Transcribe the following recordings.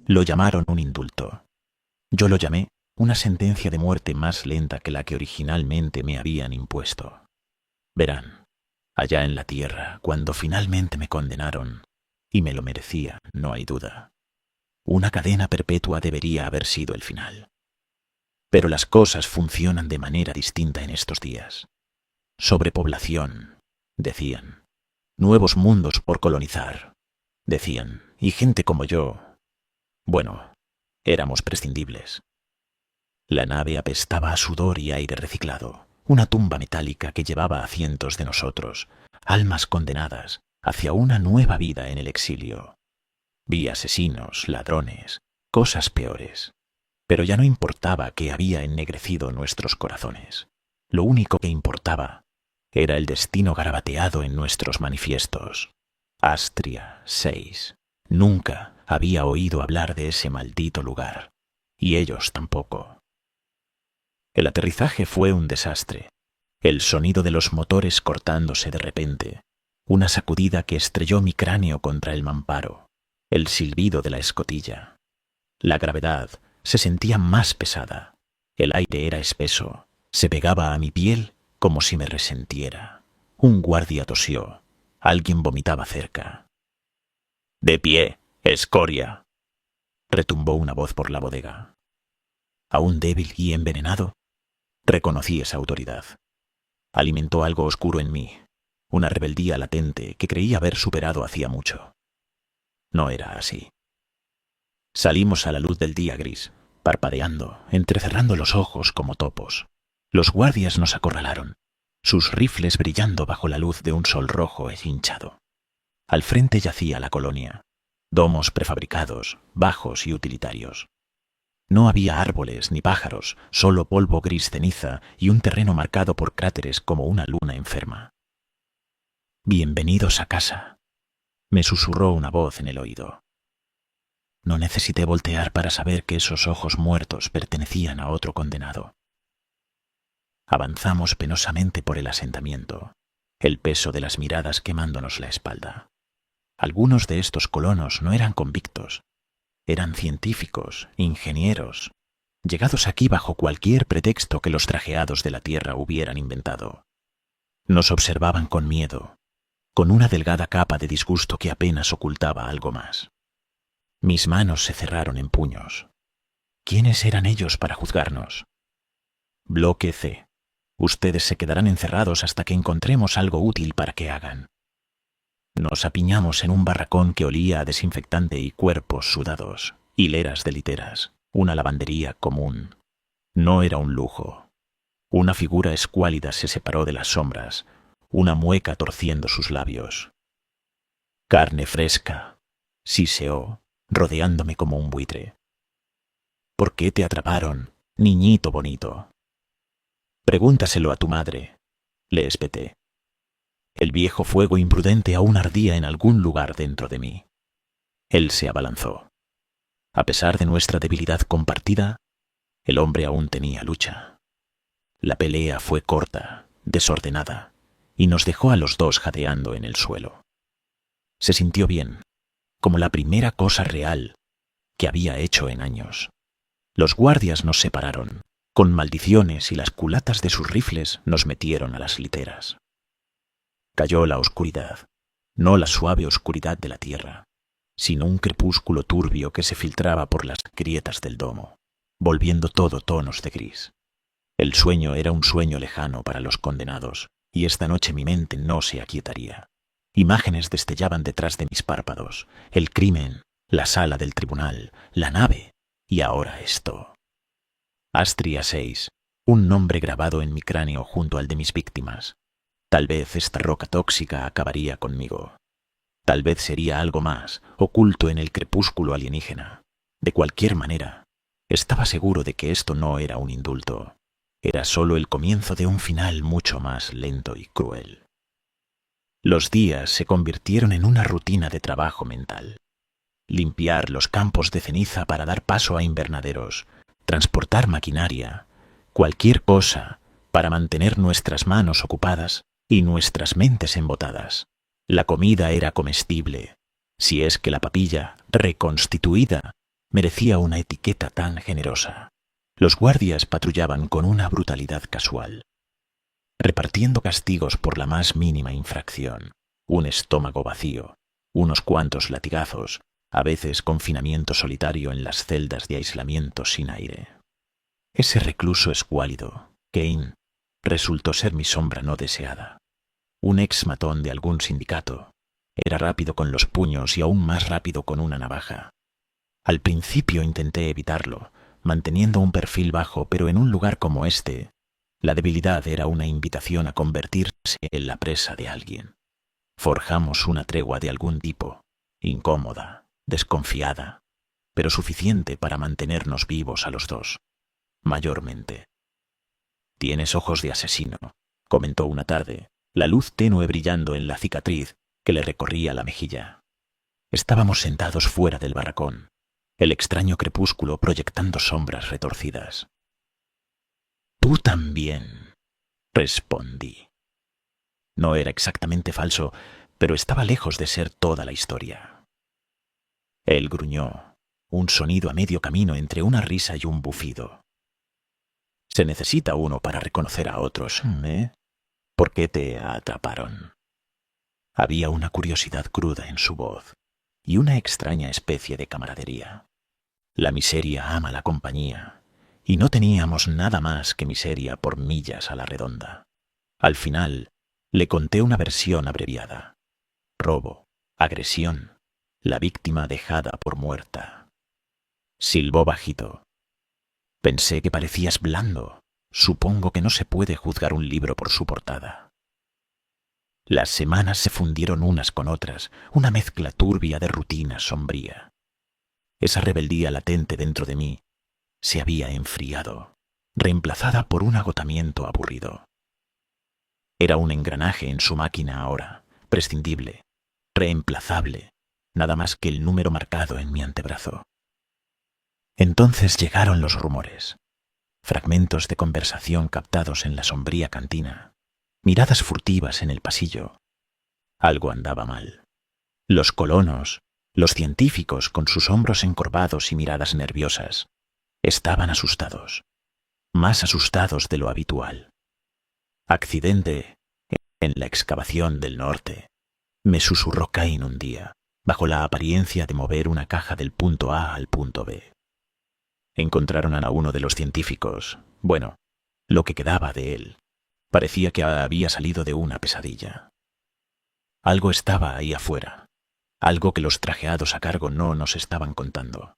Lo llamaron un indulto. Yo lo llamé una sentencia de muerte más lenta que la que originalmente me habían impuesto. Verán, allá en la tierra, cuando finalmente me condenaron, y me lo merecía, no hay duda, una cadena perpetua debería haber sido el final. Pero las cosas funcionan de manera distinta en estos días. Sobrepoblación, decían. Nuevos mundos por colonizar, decían. Y gente como yo. Bueno, éramos prescindibles. La nave apestaba a sudor y aire reciclado. Una tumba metálica que llevaba a cientos de nosotros, almas condenadas, hacia una nueva vida en el exilio. Vi asesinos, ladrones, cosas peores. Pero ya no importaba que había ennegrecido nuestros corazones. Lo único que importaba era el destino garabateado en nuestros manifiestos. Astria 6. Nunca había oído hablar de ese maldito lugar. Y ellos tampoco. El aterrizaje fue un desastre. El sonido de los motores cortándose de repente. Una sacudida que estrelló mi cráneo contra el mamparo. El silbido de la escotilla. La gravedad se sentía más pesada. El aire era espeso. Se pegaba a mi piel como si me resentiera. Un guardia tosió. Alguien vomitaba cerca. «De pie, escoria», retumbó una voz por la bodega. Aún débil y envenenado, reconocí esa autoridad. Alimentó algo oscuro en mí, una rebeldía latente que creí haber superado hacía mucho. No era así. Salimos a la luz del día gris, parpadeando, entrecerrando los ojos como topos. Los guardias nos acorralaron, sus rifles brillando bajo la luz de un sol rojo e hinchado. Al frente yacía la colonia, domos prefabricados, bajos y utilitarios. No había árboles ni pájaros, solo polvo gris ceniza y un terreno marcado por cráteres como una luna enferma. «Bienvenidos a casa», me susurró una voz en el oído. No necesité voltear para saber que esos ojos muertos pertenecían a otro condenado. Avanzamos penosamente por el asentamiento, el peso de las miradas quemándonos la espalda. Algunos de estos colonos no eran convictos, eran científicos, ingenieros, llegados aquí bajo cualquier pretexto que los trajeados de la tierra hubieran inventado. Nos observaban con miedo, con una delgada capa de disgusto que apenas ocultaba algo más. Mis manos se cerraron en puños. ¿Quiénes eran ellos para juzgarnos? Bloque C. Ustedes se quedarán encerrados hasta que encontremos algo útil para que hagan. Nos apiñamos en un barracón que olía a desinfectante y cuerpos sudados, hileras de literas, una lavandería común. No era un lujo. Una figura escuálida se separó de las sombras, una mueca torciendo sus labios. «Carne fresca», siseó, rodeándome como un buitre. «¿Por qué te atraparon, niñito bonito?» «Pregúntaselo a tu madre», le espeté. El viejo fuego imprudente aún ardía en algún lugar dentro de mí. Él se abalanzó. A pesar de nuestra debilidad compartida, el hombre aún tenía lucha. La pelea fue corta, desordenada, y nos dejó a los dos jadeando en el suelo. Se sintió bien, como la primera cosa real que había hecho en años. Los guardias nos separaron, con maldiciones y las culatas de sus rifles nos metieron a las literas. Cayó la oscuridad, no la suave oscuridad de la tierra, sino un crepúsculo turbio que se filtraba por las grietas del domo, volviendo todo tonos de gris. El sueño era un sueño lejano para los condenados, y esta noche mi mente no se aquietaría. Imágenes destellaban detrás de mis párpados, el crimen, la sala del tribunal, la nave, y ahora esto. Astria 6, un nombre grabado en mi cráneo junto al de mis víctimas. Tal vez esta roca tóxica acabaría conmigo. Tal vez sería algo más, oculto en el crepúsculo alienígena. De cualquier manera, estaba seguro de que esto no era un indulto. Era solo el comienzo de un final mucho más lento y cruel. Los días se convirtieron en una rutina de trabajo mental. Limpiar los campos de ceniza para dar paso a invernaderos, transportar maquinaria, cualquier cosa para mantener nuestras manos ocupadas y nuestras mentes embotadas. La comida era comestible, si es que la papilla, reconstituida, merecía una etiqueta tan generosa. Los guardias patrullaban con una brutalidad casual, repartiendo castigos por la más mínima infracción: un estómago vacío, unos cuantos latigazos, a veces confinamiento solitario en las celdas de aislamiento sin aire. Ese recluso escuálido, Kane, resultó ser mi sombra no deseada. Un ex matón de algún sindicato. Era rápido con los puños y aún más rápido con una navaja. Al principio intenté evitarlo, manteniendo un perfil bajo, pero en un lugar como este, la debilidad era una invitación a convertirse en la presa de alguien. Forjamos una tregua de algún tipo, incómoda, desconfiada, pero suficiente para mantenernos vivos a los dos, mayormente. «Tienes ojos de asesino», comentó una tarde, la luz tenue brillando en la cicatriz que le recorría la mejilla. Estábamos sentados fuera del barracón, el extraño crepúsculo proyectando sombras retorcidas. «Tú también», respondí. No era exactamente falso, pero estaba lejos de ser toda la historia. Él gruñó, un sonido a medio camino entre una risa y un bufido. «Se necesita uno para reconocer a otros, ¿eh? ¿Por qué te atraparon?» Había una curiosidad cruda en su voz y una extraña especie de camaradería. La miseria ama la compañía, y no teníamos nada más que miseria por millas a la redonda. Al final, le conté una versión abreviada: robo, agresión, la víctima dejada por muerta. Silbó bajito. «Pensé que parecías blando. Supongo que no se puede juzgar un libro por su portada». Las semanas se fundieron unas con otras, una mezcla turbia de rutina sombría. Esa rebeldía latente dentro de mí se había enfriado, reemplazada por un agotamiento aburrido. Era un engranaje en su máquina ahora, prescindible, reemplazable, nada más que el número marcado en mi antebrazo. Entonces llegaron los rumores, fragmentos de conversación captados en la sombría cantina, miradas furtivas en el pasillo. Algo andaba mal. Los colonos, los científicos con sus hombros encorvados y miradas nerviosas, estaban asustados, más asustados de lo habitual. «Accidente en la excavación del norte», me susurró Cain un día, bajo la apariencia de mover una caja del punto A al punto B. Encontraron a uno de los científicos, bueno, lo que quedaba de él. Parecía que había salido de una pesadilla. Algo estaba ahí afuera, algo que los trajeados a cargo no nos estaban contando.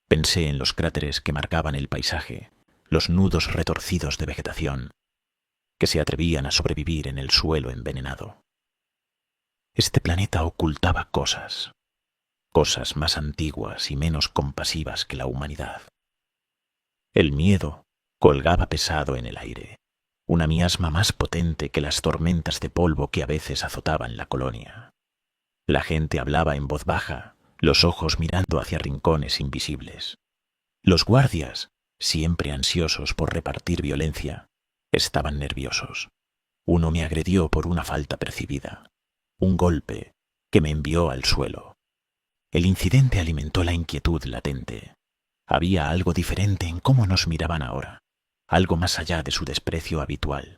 Pensé en los cráteres que marcaban el paisaje, los nudos retorcidos de vegetación, que se atrevían a sobrevivir en el suelo envenenado. Este planeta ocultaba cosas más antiguas y menos compasivas que la humanidad. El miedo colgaba pesado en el aire, una miasma más potente que las tormentas de polvo que a veces azotaban la colonia. La gente hablaba en voz baja, los ojos mirando hacia rincones invisibles. Los guardias, siempre ansiosos por repartir violencia, estaban nerviosos. Uno me agredió por una falta percibida, un golpe que me envió al suelo. El incidente alimentó la inquietud latente. Había algo diferente en cómo nos miraban ahora, algo más allá de su desprecio habitual.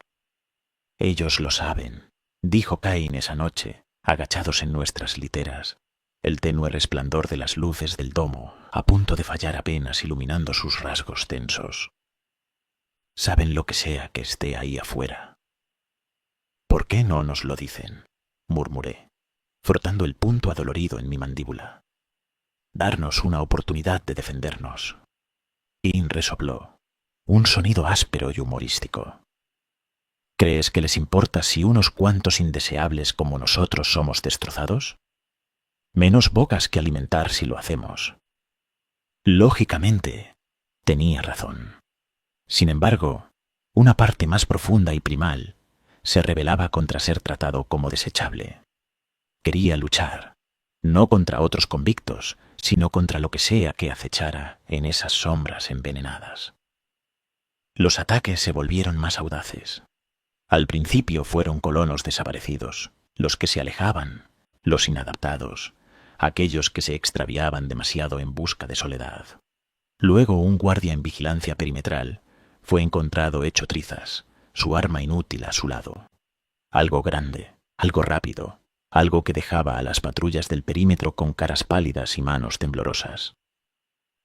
«Ellos lo saben», dijo Cain esa noche, agachados en nuestras literas, el tenue resplandor de las luces del domo a punto de fallar apenas iluminando sus rasgos tensos. «Saben lo que sea que esté ahí afuera». «¿Por qué no nos lo dicen?», murmuré, frotando el punto adolorido en mi mandíbula. «Darnos una oportunidad de defendernos». Cain resopló, un sonido áspero y humorístico. «¿Crees que les importa si unos cuantos indeseables como nosotros somos destrozados? Menos bocas que alimentar si lo hacemos». Lógicamente, tenía razón. Sin embargo, una parte más profunda y primal se rebelaba contra ser tratado como desechable. Quería luchar, no contra otros convictos, sino contra lo que sea que acechara en esas sombras envenenadas. Los ataques se volvieron más audaces. Al principio fueron colonos desaparecidos, los que se alejaban, los inadaptados, aquellos que se extraviaban demasiado en busca de soledad. Luego un guardia en vigilancia perimetral fue encontrado hecho trizas, su arma inútil a su lado. Algo grande, algo rápido, algo que dejaba a las patrullas del perímetro con caras pálidas y manos temblorosas.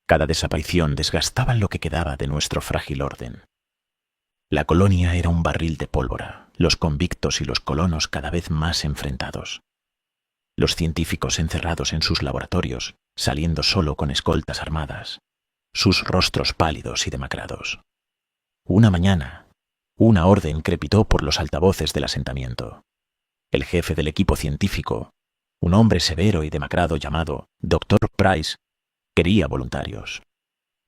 Cada desaparición desgastaba lo que quedaba de nuestro frágil orden. La colonia era un barril de pólvora, los convictos y los colonos cada vez más enfrentados. Los científicos encerrados en sus laboratorios, saliendo solo con escoltas armadas, sus rostros pálidos y demacrados. Una mañana, una orden crepitó por los altavoces del asentamiento. El jefe del equipo científico, un hombre severo y demacrado llamado Dr. Price, quería voluntarios.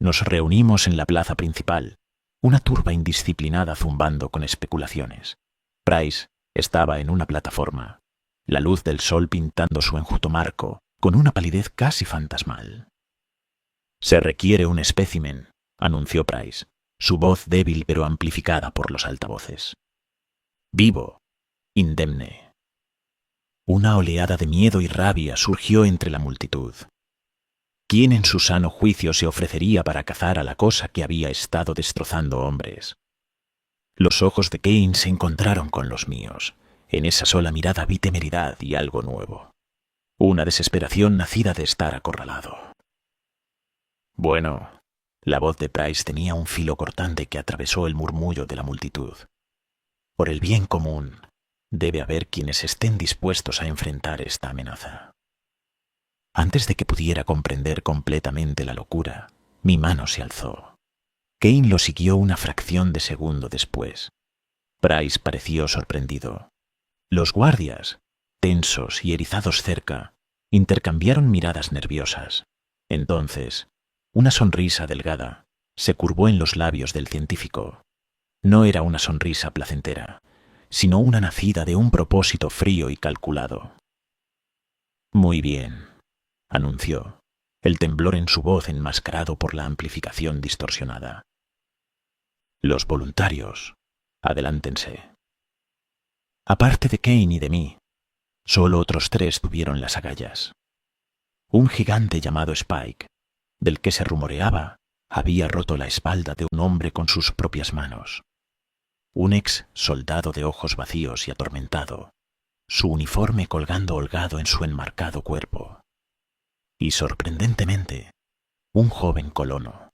Nos reunimos en la plaza principal, una turba indisciplinada zumbando con especulaciones. Price estaba en una plataforma, la luz del sol pintando su enjuto marco con una palidez casi fantasmal. «Se requiere un espécimen», anunció Price, su voz débil pero amplificada por los altavoces. «Vivo, indemne». Una oleada de miedo y rabia surgió entre la multitud. ¿Quién en su sano juicio se ofrecería para cazar a la cosa que había estado destrozando hombres? Los ojos de Kane se encontraron con los míos. En esa sola mirada vi temeridad y algo nuevo. Una desesperación nacida de estar acorralado. Bueno, la voz de Price tenía un filo cortante que atravesó el murmullo de la multitud. Por el bien común, debe haber quienes estén dispuestos a enfrentar esta amenaza. Antes de que pudiera comprender completamente la locura, mi mano se alzó. Kane lo siguió una fracción de segundo después. Price pareció sorprendido. Los guardias, tensos y erizados cerca, intercambiaron miradas nerviosas. Entonces, una sonrisa delgada se curvó en los labios del científico. No era una sonrisa placentera, sino una nacida de un propósito frío y calculado. «Muy bien», anunció, el temblor en su voz enmascarado por la amplificación distorsionada. «Los voluntarios, adelántense». Aparte de Kane y de mí, solo otros 3 tuvieron las agallas. Un gigante llamado Spike, del que se rumoreaba, había roto la espalda de un hombre con sus propias manos. Un ex soldado de ojos vacíos y atormentado, su uniforme colgando holgado en su enmarcado cuerpo. Y sorprendentemente, un joven colono,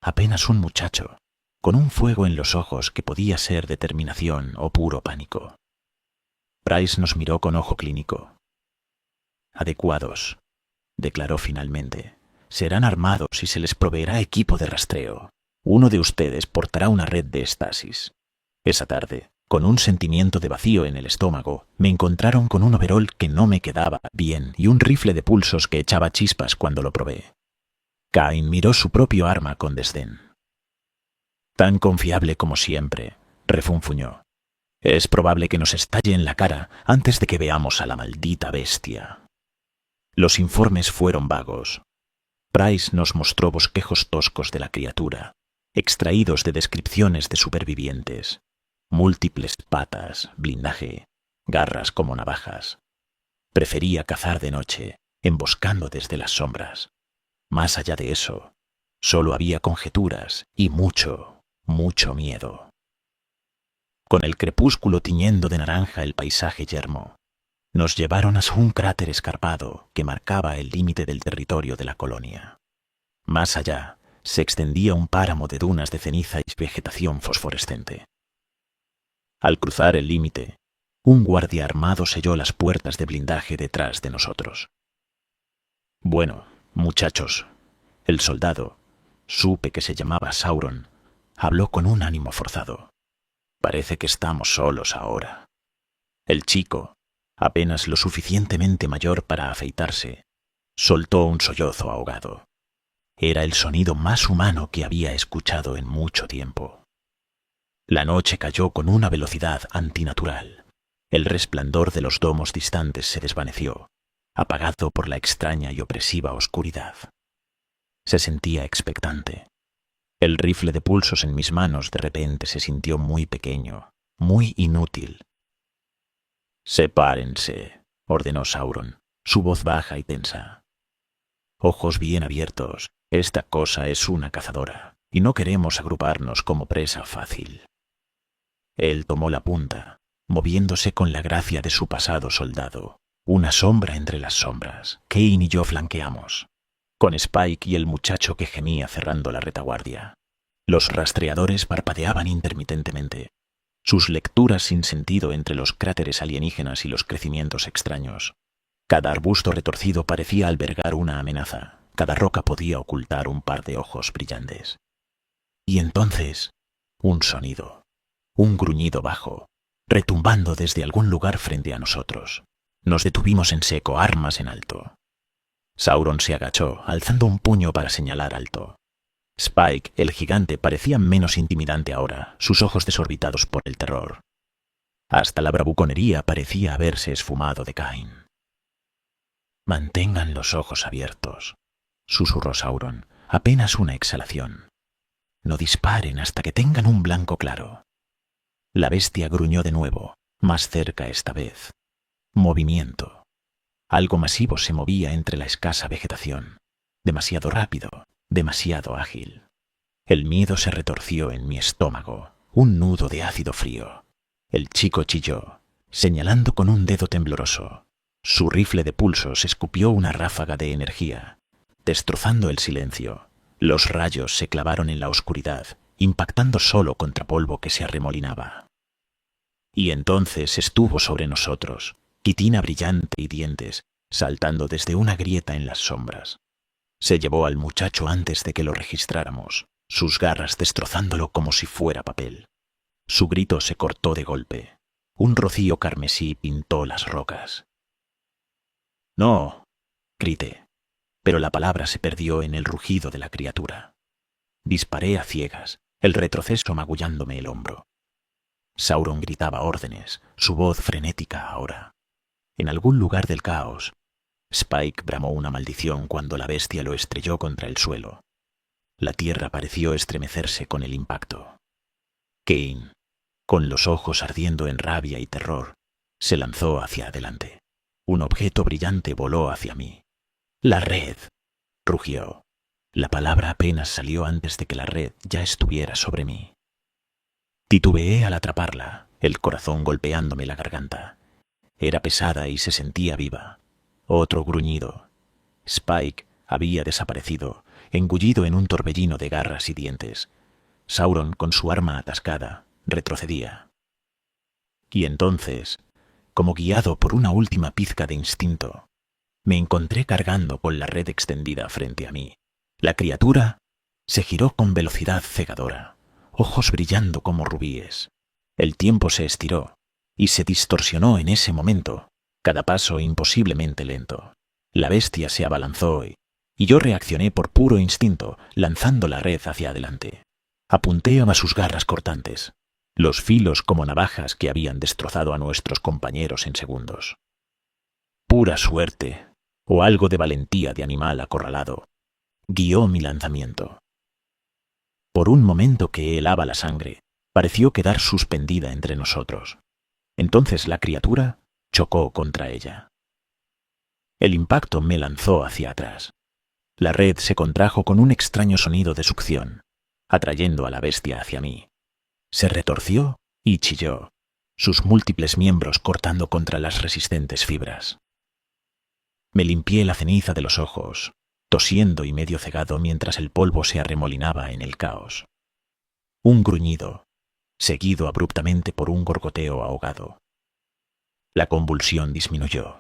apenas un muchacho, con un fuego en los ojos que podía ser determinación o puro pánico. Price nos miró con ojo clínico. «Adecuados», declaró finalmente. «Serán armados y se les proveerá equipo de rastreo. Uno de ustedes portará una red de estasis». Esa tarde, con un sentimiento de vacío en el estómago, me encontraron con un overol que no me quedaba bien y un rifle de pulsos que echaba chispas cuando lo probé. Kane miró su propio arma con desdén. «Tan confiable como siempre», refunfuñó. «Es probable que nos estalle en la cara antes de que veamos a la maldita bestia». Los informes fueron vagos. Price nos mostró bosquejos toscos de la criatura, extraídos de descripciones de supervivientes. Múltiples patas, blindaje, garras como navajas. Prefería cazar de noche, emboscando desde las sombras. Más allá de eso, solo había conjeturas y mucho, mucho miedo. Con el crepúsculo tiñendo de naranja el paisaje yermo, nos llevaron a un cráter escarpado que marcaba el límite del territorio de la colonia. Más allá se extendía un páramo de dunas de ceniza y vegetación fosforescente. Al cruzar el límite, un guardia armado selló las puertas de blindaje detrás de nosotros. «Bueno, muchachos», el soldado, supe que se llamaba Sauron, habló con un ánimo forzado. «Parece que estamos solos ahora». El chico, apenas lo suficientemente mayor para afeitarse, soltó un sollozo ahogado. Era el sonido más humano que había escuchado en mucho tiempo. La noche cayó con una velocidad antinatural. El resplandor de los domos distantes se desvaneció, apagado por la extraña y opresiva oscuridad. Se sentía expectante. El rifle de pulsos en mis manos de repente se sintió muy pequeño, muy inútil. «Sepárense», ordenó Sauron. su voz baja y tensa. Ojos bien abiertos, esta cosa es una cazadora, y no queremos agruparnos como presa fácil. Él tomó la punta, moviéndose con la gracia de su pasado soldado, una sombra entre las sombras. Kane y yo flanqueamos, con Spike y el muchacho que gemía cerrando la retaguardia. Los rastreadores parpadeaban intermitentemente, sus lecturas sin sentido entre los cráteres alienígenas y los crecimientos extraños. Cada arbusto retorcido parecía albergar una amenaza, cada roca podía ocultar un par de ojos brillantes. Y entonces, un sonido, un gruñido bajo, retumbando desde algún lugar frente a nosotros. Nos detuvimos en seco, armas en alto. Sauron se agachó, alzando un puño para señalar alto. Spike, el gigante, parecía menos intimidante ahora, sus ojos desorbitados por el terror. Hasta la bravuconería parecía haberse esfumado de Cain. «Mantengan los ojos abiertos», susurró Sauron, apenas una exhalación. «No disparen hasta que tengan un blanco claro». La bestia gruñó de nuevo, más cerca esta vez. Movimiento. Algo masivo se movía entre la escasa vegetación. Demasiado rápido, demasiado ágil. El miedo se retorció en mi estómago, un nudo de ácido frío. El chico chilló, señalando con un dedo tembloroso. Su rifle de pulsos escupió una ráfaga de energía, destrozando el silencio. Los rayos se clavaron en la oscuridad, impactando solo contra polvo que se arremolinaba. Y entonces estuvo sobre nosotros, quitina brillante y dientes, saltando desde una grieta en las sombras. Se llevó al muchacho antes de que lo registráramos, sus garras destrozándolo como si fuera papel. Su grito se cortó de golpe. Un rocío carmesí pintó las rocas. «No», grité, pero la palabra se perdió en el rugido de la criatura. Disparé a ciegas, el retroceso magullándome el hombro. Sauron gritaba órdenes, su voz frenética ahora. En algún lugar del caos, Spike bramó una maldición cuando la bestia lo estrelló contra el suelo. La tierra pareció estremecerse con el impacto. Kane, con los ojos ardiendo en rabia y terror, se lanzó hacia adelante. Un objeto brillante voló hacia mí. «¡La red!», rugió. La palabra apenas salió antes de que la red ya estuviera sobre mí. Titubeé al atraparla, el corazón golpeándome la garganta. Era pesada y se sentía viva. Otro gruñido. Spike había desaparecido, engullido en un torbellino de garras y dientes. Sauron, con su arma atascada, retrocedía. Y entonces, como guiado por una última pizca de instinto, me encontré cargando con la red extendida frente a mí. La criatura se giró con velocidad cegadora, ojos brillando como rubíes. El tiempo se estiró y se distorsionó en ese momento, cada paso imposiblemente lento. La bestia se abalanzó y yo reaccioné por puro instinto, lanzando la red hacia adelante. Apunté a sus garras cortantes, los filos como navajas que habían destrozado a nuestros compañeros en segundos. Pura suerte, o algo de valentía de animal acorralado, guió mi lanzamiento. Por un momento que helaba la sangre, pareció quedar suspendida entre nosotros. Entonces la criatura chocó contra ella. El impacto me lanzó hacia atrás. La red se contrajo con un extraño sonido de succión, atrayendo a la bestia hacia mí. Se retorció y chilló, sus múltiples miembros cortando contra las resistentes fibras. Me limpié la ceniza de los ojos, tosiendo y medio cegado mientras el polvo se arremolinaba en el caos. Un gruñido, seguido abruptamente por un gorgoteo ahogado. La convulsión disminuyó.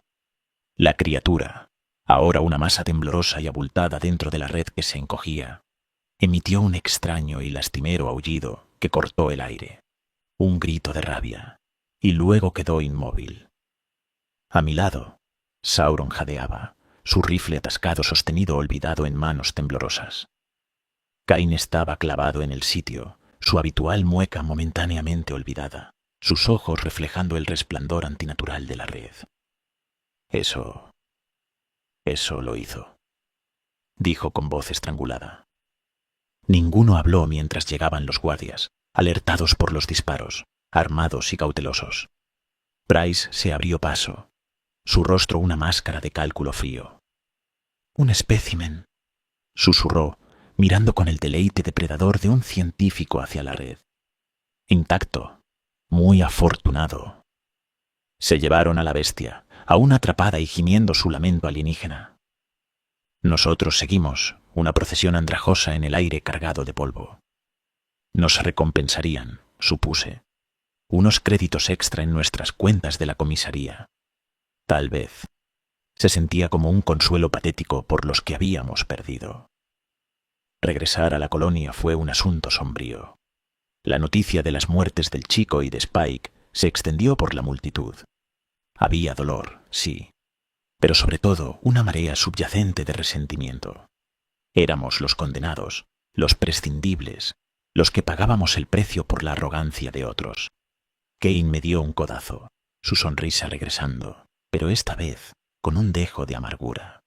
La criatura, ahora una masa temblorosa y abultada dentro de la red que se encogía, emitió un extraño y lastimero aullido que cortó el aire. Un grito de rabia, y luego quedó inmóvil. A mi lado, Sauron jadeaba, su rifle atascado sostenido olvidado en manos temblorosas. Cain estaba clavado en el sitio, su habitual mueca momentáneamente olvidada, sus ojos reflejando el resplandor antinatural de la red. Eso lo hizo, dijo con voz estrangulada. Ninguno habló mientras llegaban los guardias, alertados por los disparos, armados y cautelosos. Bryce se abrió paso. su rostro una máscara de cálculo frío. «Un espécimen», susurró, mirando con el deleite depredador de un científico hacia la red. «Intacto. Muy afortunado». Se llevaron a la bestia, aún atrapada y gimiendo su lamento alienígena. Nosotros seguimos, una procesión andrajosa en el aire cargado de polvo. Nos recompensarían, supuse, unos créditos extra en nuestras cuentas de la comisaría. Tal vez. Se sentía como un consuelo patético por los que habíamos perdido. Regresar a la colonia fue un asunto sombrío. La noticia de las muertes del chico y de Spike se extendió por la multitud. Había dolor, sí, pero sobre todo una marea subyacente de resentimiento. Éramos los condenados, los prescindibles, los que pagábamos el precio por la arrogancia de otros. Kane me dio un codazo, su sonrisa regresando, pero esta vez con un dejo de amargura.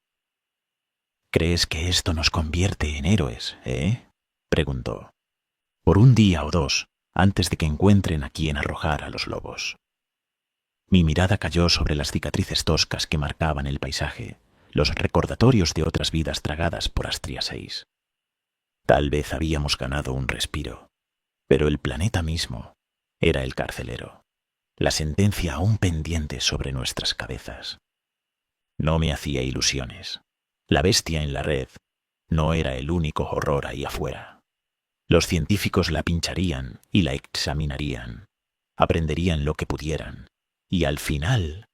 «¿Crees que esto nos convierte en héroes, preguntó. «Por un día o dos, antes de que encuentren a quien arrojar a los lobos». Mi mirada cayó sobre las cicatrices toscas que marcaban el paisaje, los recordatorios de otras vidas tragadas por Astria 6. Tal vez habíamos ganado un respiro, pero el planeta mismo era el carcelero, la sentencia aún pendiente sobre nuestras cabezas. No me hacía ilusiones. La bestia en la red no era el único horror ahí afuera. Los científicos la pincharían y la examinarían, aprenderían lo que pudieran, y al final,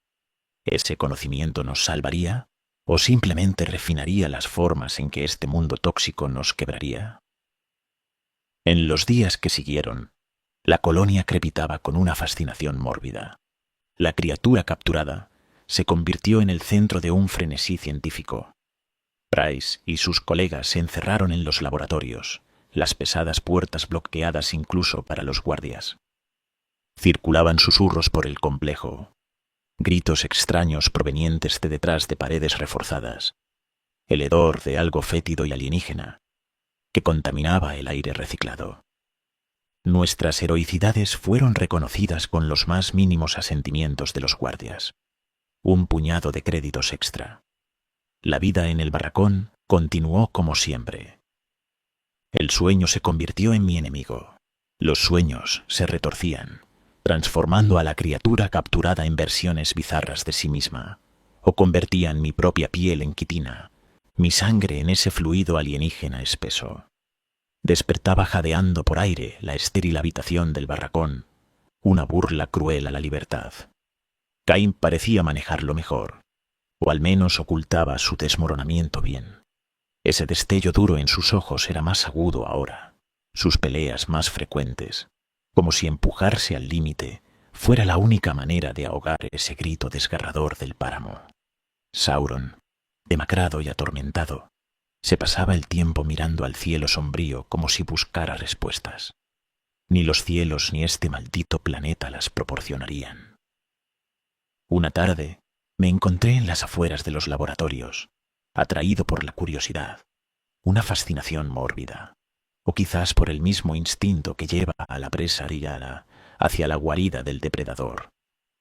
¿ese conocimiento nos salvaría o simplemente refinaría las formas en que este mundo tóxico nos quebraría? En los días que siguieron, la colonia crepitaba con una fascinación mórbida. La criatura capturada se convirtió en el centro de un frenesí científico. Price y sus colegas se encerraron en los laboratorios, las pesadas puertas bloqueadas incluso para los guardias. Circulaban susurros por el complejo, gritos extraños provenientes de detrás de paredes reforzadas, el hedor de algo fétido y alienígena que contaminaba el aire reciclado. Nuestras heroicidades fueron reconocidas con los más mínimos asentimientos de los guardias. Un puñado de créditos extra. La vida en el barracón continuó como siempre. El sueño se convirtió en mi enemigo. Los sueños se retorcían, transformando a la criatura capturada en versiones bizarras de sí misma, o convertían mi propia piel en quitina, mi sangre en ese fluido alienígena espeso. Despertaba jadeando por aire la estéril habitación del barracón, una burla cruel a la libertad. Cain parecía manejarlo mejor, o al menos ocultaba su desmoronamiento bien. Ese destello duro en sus ojos era más agudo ahora, sus peleas más frecuentes, como si empujarse al límite fuera la única manera de ahogar ese grito desgarrador del páramo. Sauron, demacrado y atormentado, se pasaba el tiempo mirando al cielo sombrío como si buscara respuestas. Ni los cielos ni este maldito planeta las proporcionarían. Una tarde me encontré en las afueras de los laboratorios, atraído por la curiosidad, una fascinación mórbida, o quizás por el mismo instinto que lleva a la presa ariana hacia la guarida del depredador.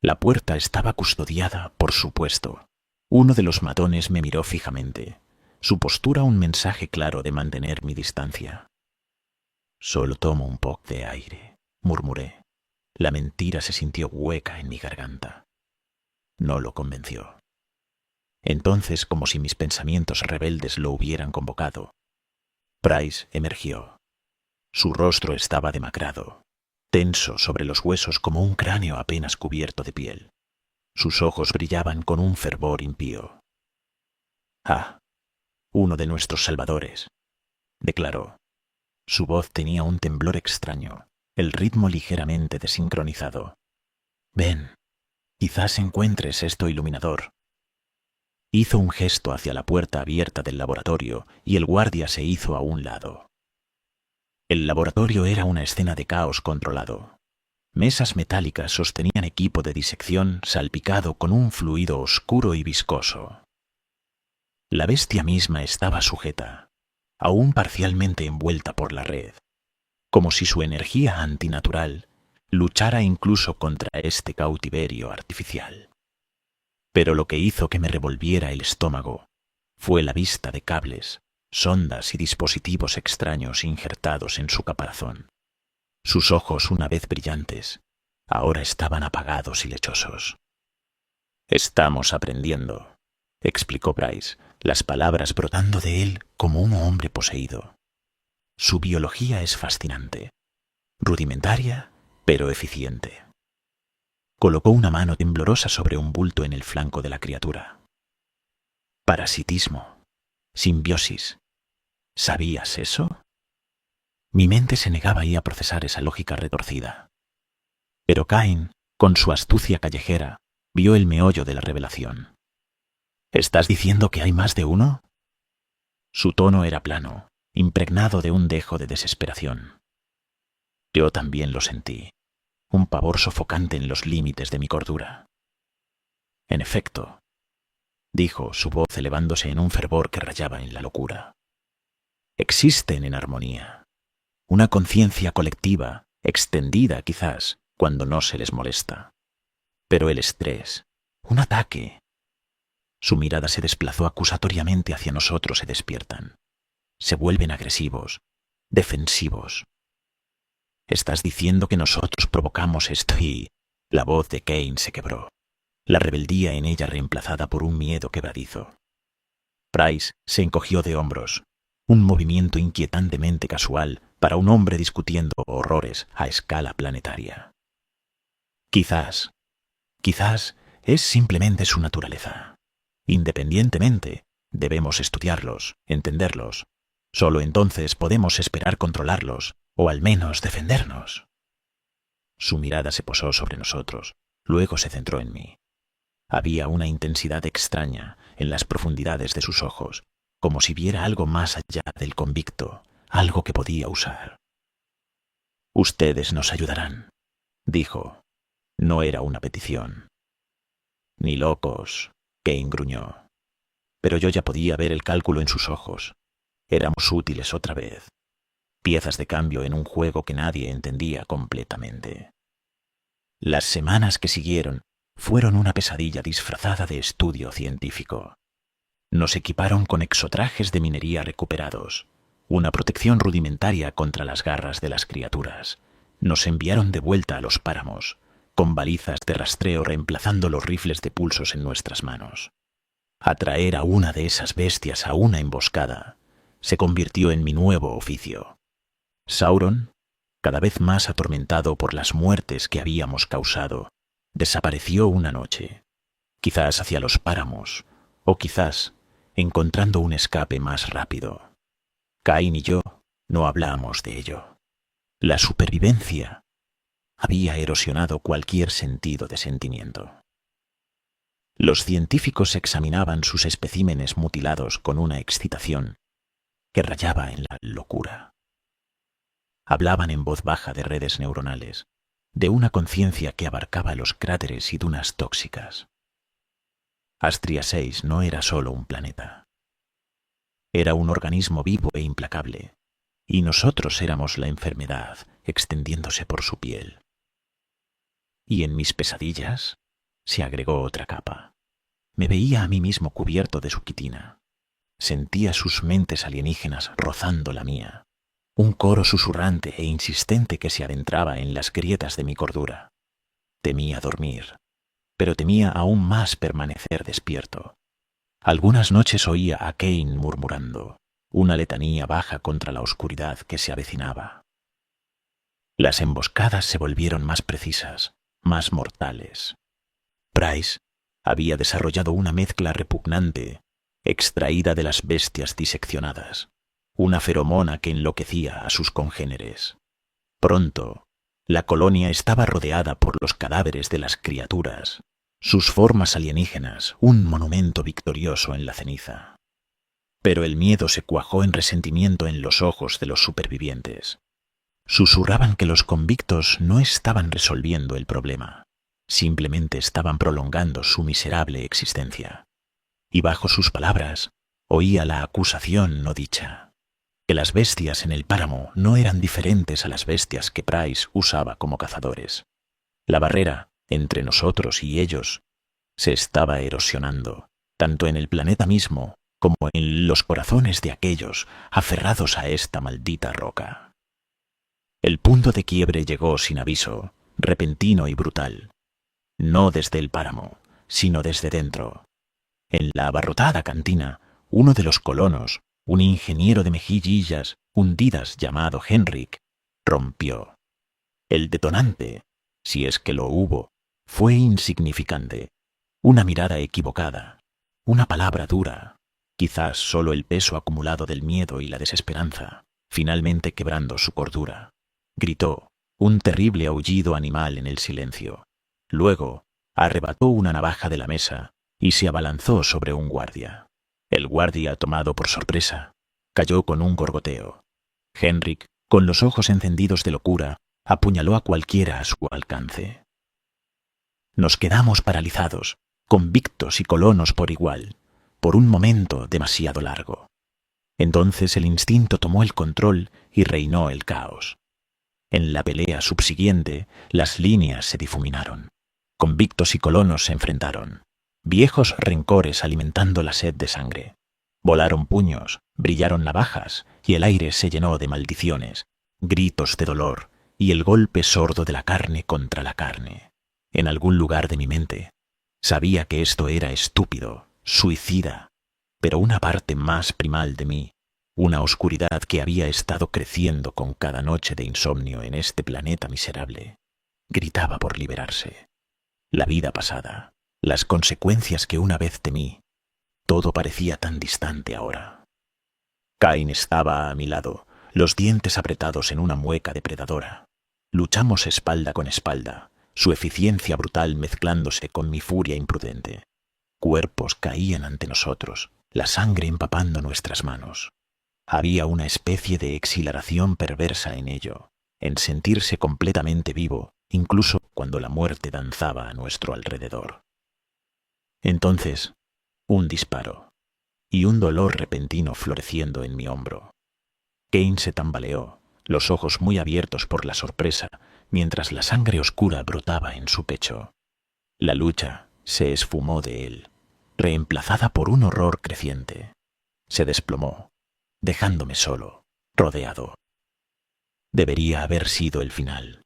La puerta estaba custodiada, por supuesto. Uno de los matones me miró fijamente, su postura un mensaje claro de mantener mi distancia. «Solo tomo un poco de aire», murmuré. La mentira se sintió hueca en mi garganta. No lo convenció. Entonces, como si mis pensamientos rebeldes lo hubieran convocado, Price emergió. Su rostro estaba demacrado, tenso sobre los huesos como un cráneo apenas cubierto de piel. Sus ojos brillaban con un fervor impío. «Ah, uno de nuestros salvadores», declaró. Su voz tenía un temblor extraño, el ritmo ligeramente desincronizado. «Ven, quizás encuentres esto iluminador». Hizo un gesto hacia la puerta abierta del laboratorio y el guardia se hizo a un lado. El laboratorio era una escena de caos controlado. Mesas metálicas sostenían equipo de disección salpicado con un fluido oscuro y viscoso. La bestia misma estaba sujeta, aún parcialmente envuelta por la red, como si su energía antinatural luchara incluso contra este cautiverio artificial. Pero lo que hizo que me revolviera el estómago fue la vista de cables, sondas y dispositivos extraños injertados en su caparazón. Sus ojos, una vez brillantes, ahora estaban apagados y lechosos. «Estamos aprendiendo», explicó Price, las palabras brotando de él como un hombre poseído. «Su biología es fascinante, rudimentaria, pero eficiente». Colocó una mano temblorosa sobre un bulto en el flanco de la criatura. «Parasitismo, simbiosis. ¿Sabías eso?» Mi mente se negaba ahí a procesar esa lógica retorcida. Pero Cain, con su astucia callejera, vio el meollo de la revelación. «¿Estás diciendo que hay más de uno?» Su tono era plano, impregnado de un dejo de desesperación. Yo también lo sentí, un pavor sofocante en los límites de mi cordura. «En efecto», dijo, su voz elevándose en un fervor que rayaba en la locura. «Existen en armonía. Una conciencia colectiva, extendida quizás, cuando no se les molesta. Pero el estrés, un ataque». Su mirada se desplazó acusatoriamente hacia nosotros. Se despiertan. Se vuelven agresivos, defensivos. «¿Estás diciendo que nosotros provocamos esto?» Y la voz de Cain se quebró, la rebeldía en ella reemplazada por un miedo quebradizo. Price se encogió de hombros, un movimiento inquietantemente casual para un hombre discutiendo horrores a escala planetaria. Quizás es simplemente su naturaleza. Independientemente, debemos estudiarlos, entenderlos. Solo entonces podemos esperar controlarlos, o al menos defendernos. Su mirada se posó sobre nosotros, luego se centró en mí. Había una intensidad extraña en las profundidades de sus ojos, como si viera algo más allá del convicto, algo que podía usar. «Ustedes nos ayudarán», dijo. No era una petición. «Ni locos», Cain gruñó. Pero yo ya podía ver el cálculo en sus ojos. Éramos útiles otra vez. Piezas de cambio en un juego que nadie entendía completamente. Las semanas que siguieron fueron una pesadilla disfrazada de estudio científico. Nos equiparon con exotrajes de minería recuperados, una protección rudimentaria contra las garras de las criaturas. Nos enviaron de vuelta a los páramos, con balizas de rastreo reemplazando los rifles de pulsos en nuestras manos. Atraer a una de esas bestias a una emboscada se convirtió en mi nuevo oficio. Sauron, cada vez más atormentado por las muertes que habíamos causado, desapareció una noche, quizás hacia los páramos, o quizás encontrando un escape más rápido. Cain y yo no hablamos de ello. La supervivencia había erosionado cualquier sentido de sentimiento. Los científicos examinaban sus especímenes mutilados con una excitación que rayaba en la locura. Hablaban en voz baja de redes neuronales, de una conciencia que abarcaba los cráteres y dunas tóxicas. Astria 6 no era solo un planeta. Era un organismo vivo e implacable, y nosotros éramos la enfermedad extendiéndose por su piel. Y en mis pesadillas se agregó otra capa. Me veía a mí mismo cubierto de su quitina. Sentía sus mentes alienígenas rozando la mía. Un coro susurrante e insistente que se adentraba en las grietas de mi cordura. Temía dormir, pero temía aún más permanecer despierto. Algunas noches oía a Cain murmurando, una letanía baja contra la oscuridad que se avecinaba. Las emboscadas se volvieron más precisas, más mortales. Price había desarrollado una mezcla repugnante, extraída de las bestias diseccionadas, una feromona que enloquecía a sus congéneres. Pronto, la colonia estaba rodeada por los cadáveres de las criaturas, sus formas alienígenas, un monumento victorioso en la ceniza. Pero el miedo se cuajó en resentimiento en los ojos de los supervivientes. Susurraban que los convictos no estaban resolviendo el problema, simplemente estaban prolongando su miserable existencia. Y bajo sus palabras oía la acusación no dicha, que las bestias en el páramo no eran diferentes a las bestias que Price usaba como cazadores. La barrera entre nosotros y ellos Se estaba erosionando, tanto en el planeta mismo como en los corazones de aquellos aferrados a esta maldita roca. El punto de quiebre llegó sin aviso, repentino y brutal. No desde el páramo, sino desde dentro. En la abarrotada cantina, uno de los colonos, un ingeniero de mejillas hundidas llamado Henrik, rompió. El detonante, si es que lo hubo, fue insignificante. Una mirada equivocada, una palabra dura, quizás solo el peso acumulado del miedo y la desesperanza, finalmente quebrando su cordura. Gritó, un terrible aullido animal en el silencio. Luego, arrebató una navaja de la mesa y se abalanzó sobre un guardia. El guardia, tomado por sorpresa, cayó con un gorgoteo. Henrik, con los ojos encendidos de locura, apuñaló a cualquiera a su alcance. Nos quedamos paralizados, convictos y colonos por igual, por un momento demasiado largo. Entonces el instinto tomó el control y reinó el caos. En la pelea subsiguiente, las líneas se difuminaron. Convictos y colonos se enfrentaron. Viejos rencores alimentando la sed de sangre. Volaron puños, brillaron navajas y el aire se llenó de maldiciones, gritos de dolor y el golpe sordo de la carne contra la carne. En algún lugar de mi mente, sabía que esto era estúpido, suicida, pero una parte más primal de mí, una oscuridad que había estado creciendo con cada noche de insomnio en este planeta miserable, gritaba por liberarse. La vida pasada, las consecuencias que una vez temí, todo parecía tan distante ahora. Cain estaba a mi lado, los dientes apretados en una mueca depredadora. Luchamos espalda con espalda, su eficiencia brutal mezclándose con mi furia imprudente. Cuerpos caían ante nosotros, la sangre empapando nuestras manos. Había una especie de exhilaración perversa en ello, en sentirse completamente vivo, incluso cuando la muerte danzaba a nuestro alrededor. Entonces, un disparo, y un dolor repentino floreciendo en mi hombro. Cain se tambaleó, los ojos muy abiertos por la sorpresa, mientras la sangre oscura brotaba en su pecho. La lucha se esfumó de él, reemplazada por un horror creciente. Se desplomó, dejándome solo, rodeado. Debería haber sido el final.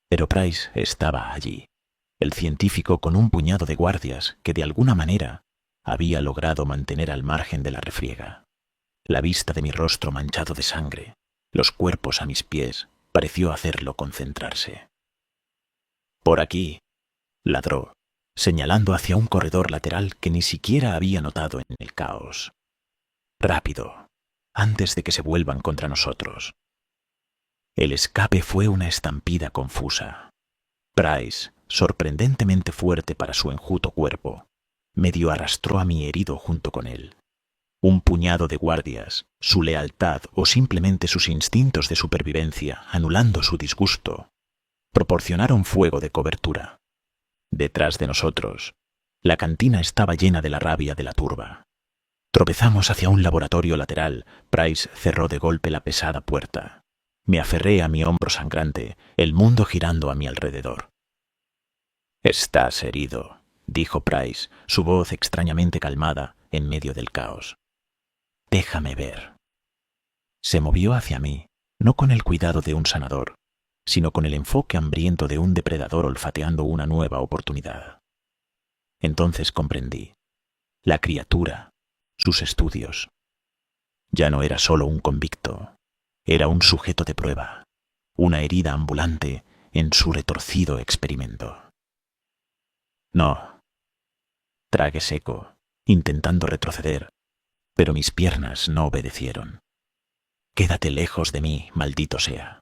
Pero Price estaba allí, el científico con un puñado de guardias que de alguna manera había logrado mantener al margen de la refriega. La vista de mi rostro manchado de sangre, los cuerpos a mis pies, pareció hacerlo concentrarse. «Por aquí», ladró, señalando hacia un corredor lateral que ni siquiera había notado en el caos. «Rápido, antes de que se vuelvan contra nosotros». El escape fue una estampida confusa. Price, sorprendentemente fuerte para su enjuto cuerpo, medio arrastró a mi herido junto con él. Un puñado de guardias, su lealtad o simplemente sus instintos de supervivencia, anulando su disgusto, proporcionaron fuego de cobertura. Detrás de nosotros, la cantina estaba llena de la rabia de la turba. Tropezamos hacia un laboratorio lateral. Price cerró de golpe la pesada puerta. Me aferré a mi hombro sangrante, el mundo girando a mi alrededor. «Estás herido», dijo Price, su voz extrañamente calmada en medio del caos. «Déjame ver». Se movió hacia mí, no con el cuidado de un sanador, sino con el enfoque hambriento de un depredador olfateando una nueva oportunidad. Entonces comprendí. La criatura, sus estudios. Ya no era solo un convicto, era un sujeto de prueba, una herida ambulante en su retorcido experimento. «No». Tragué seco, intentando retroceder, pero mis piernas no obedecieron. «Quédate lejos de mí, maldito sea».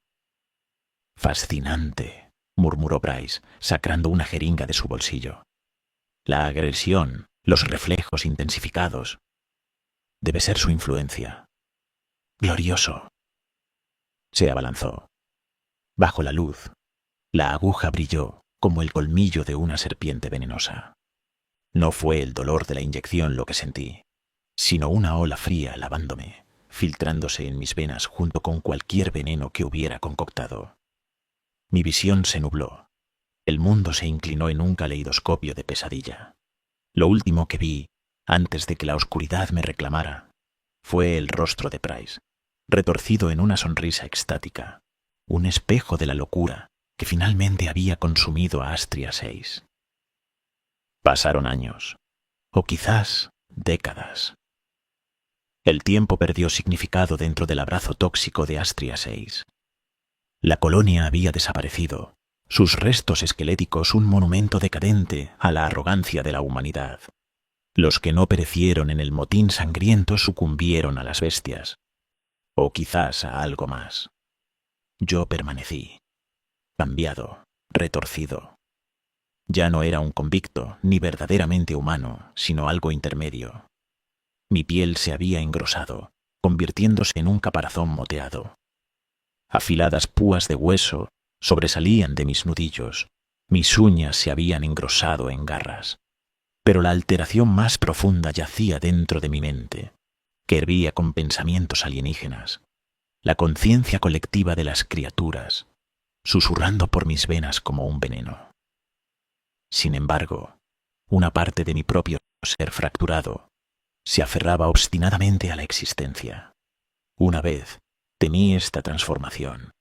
«Fascinante», murmuró Price, sacando una jeringa de su bolsillo. «La agresión, los reflejos intensificados. Debe ser su influencia». «Glorioso». Se abalanzó. Bajo la luz, la aguja brilló como el colmillo de una serpiente venenosa. No fue el dolor de la inyección lo que sentí, sino una ola fría lavándome, filtrándose en mis venas junto con cualquier veneno que hubiera concoctado. Mi visión se nubló. El mundo se inclinó en un caleidoscopio de pesadilla. Lo último que vi, antes de que la oscuridad me reclamara, fue el rostro de Price, retorcido en una sonrisa extática, un espejo de la locura que finalmente había consumido a Astria 6. Pasaron años, o quizás décadas. El tiempo perdió significado dentro del abrazo tóxico de Astria 6. La colonia había desaparecido, sus restos esqueléticos un monumento decadente a la arrogancia de la humanidad. Los que no perecieron en el motín sangriento sucumbieron a las bestias, o quizás a algo más. Yo permanecí, cambiado, retorcido. Ya no era un convicto, ni verdaderamente humano, sino algo intermedio. Mi piel se había engrosado, convirtiéndose en un caparazón moteado. Afiladas púas de hueso sobresalían de mis nudillos, mis uñas se habían engrosado en garras. Pero la alteración más profunda yacía dentro de mi mente, que hervía con pensamientos alienígenas, la conciencia colectiva de las criaturas, susurrando por mis venas como un veneno. Sin embargo, una parte de mi propio ser fracturado se aferraba obstinadamente a la existencia. Una vez temí esta transformación,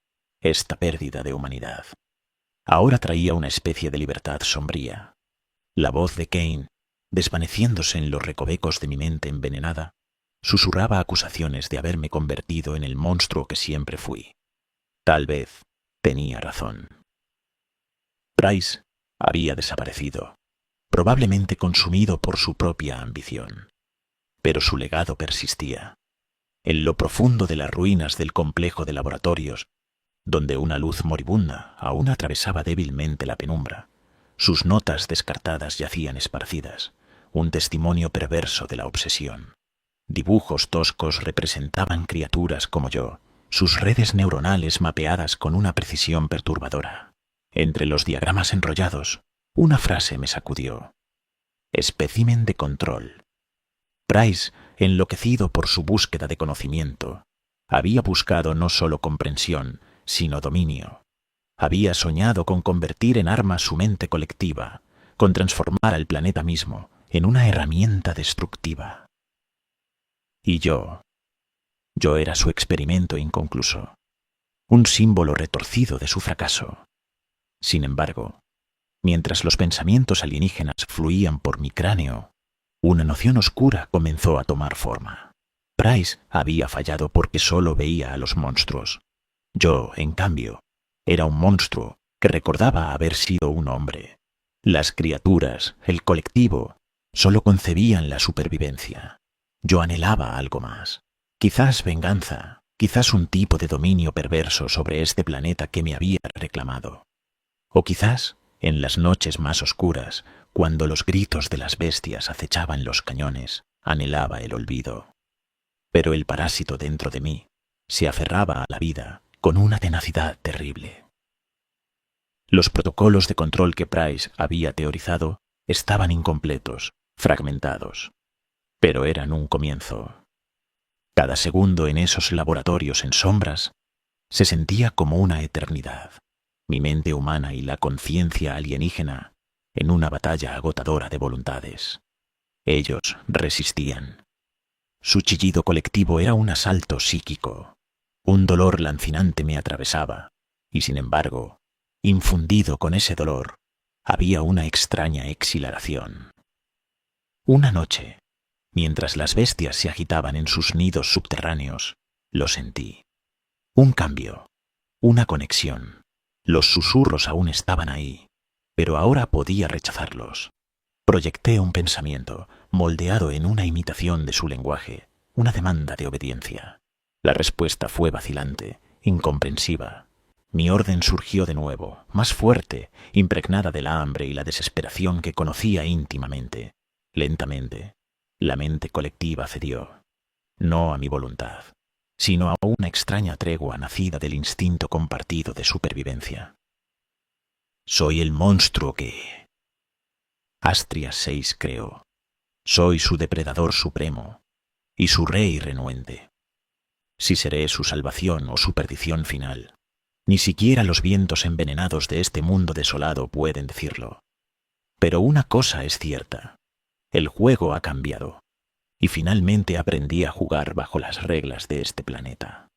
esta pérdida de humanidad. Ahora traía una especie de libertad sombría. La voz de Kane, desvaneciéndose en los recovecos de mi mente envenenada, susurraba acusaciones de haberme convertido en el monstruo que siempre fui. Tal vez tenía razón. Price había desaparecido, probablemente consumido por su propia ambición. Pero su legado persistía. En lo profundo de las ruinas del complejo de laboratorios, donde una luz moribunda aún atravesaba débilmente la penumbra, sus notas descartadas yacían esparcidas, un testimonio perverso de la obsesión. Dibujos toscos representaban criaturas como yo, sus redes neuronales mapeadas con una precisión perturbadora. Entre los diagramas enrollados, una frase me sacudió. Espécimen de control. Price, enloquecido por su búsqueda de conocimiento, había buscado no solo comprensión, sino dominio. Había soñado con convertir en arma su mente colectiva, con transformar al planeta mismo en una herramienta destructiva. Y yo era su experimento inconcluso, un símbolo retorcido de su fracaso. Sin embargo, mientras los pensamientos alienígenas fluían por mi cráneo, una noción oscura comenzó a tomar forma. Price había fallado porque solo veía a los monstruos. Yo, en cambio, era un monstruo que recordaba haber sido un hombre. Las criaturas, el colectivo, solo concebían la supervivencia. Yo anhelaba algo más. Quizás venganza, quizás un tipo de dominio perverso sobre este planeta que me había reclamado. O quizás, en las noches más oscuras, cuando los gritos de las bestias acechaban los cañones, anhelaba el olvido. Pero el parásito dentro de mí se aferraba a la vida con una tenacidad terrible. Los protocolos de control que Price había teorizado estaban incompletos, fragmentados, pero eran un comienzo. Cada segundo en esos laboratorios en sombras se sentía como una eternidad. Mi mente humana y la conciencia alienígena en una batalla agotadora de voluntades. Ellos resistían. Su chillido colectivo era un asalto psíquico. Un dolor lancinante me atravesaba, y sin embargo, infundido con ese dolor, había una extraña exhilaración. Una noche, mientras las bestias se agitaban en sus nidos subterráneos, lo sentí. Un cambio, una conexión. Los susurros aún estaban ahí, pero ahora podía rechazarlos. Proyecté un pensamiento, moldeado en una imitación de su lenguaje, una demanda de obediencia. La respuesta fue vacilante, incomprensiva. Mi orden surgió de nuevo, más fuerte, impregnada del hambre y la desesperación que conocía íntimamente. Lentamente, la mente colectiva cedió, no a mi voluntad, sino a una extraña tregua nacida del instinto compartido de supervivencia. Soy el monstruo que Astria 6 creó. Soy su depredador supremo y su rey renuente. Si seré su salvación o su perdición final, ni siquiera los vientos envenenados de este mundo desolado pueden decirlo. Pero una cosa es cierta. El juego ha cambiado, y finalmente aprendí a jugar bajo las reglas de este planeta.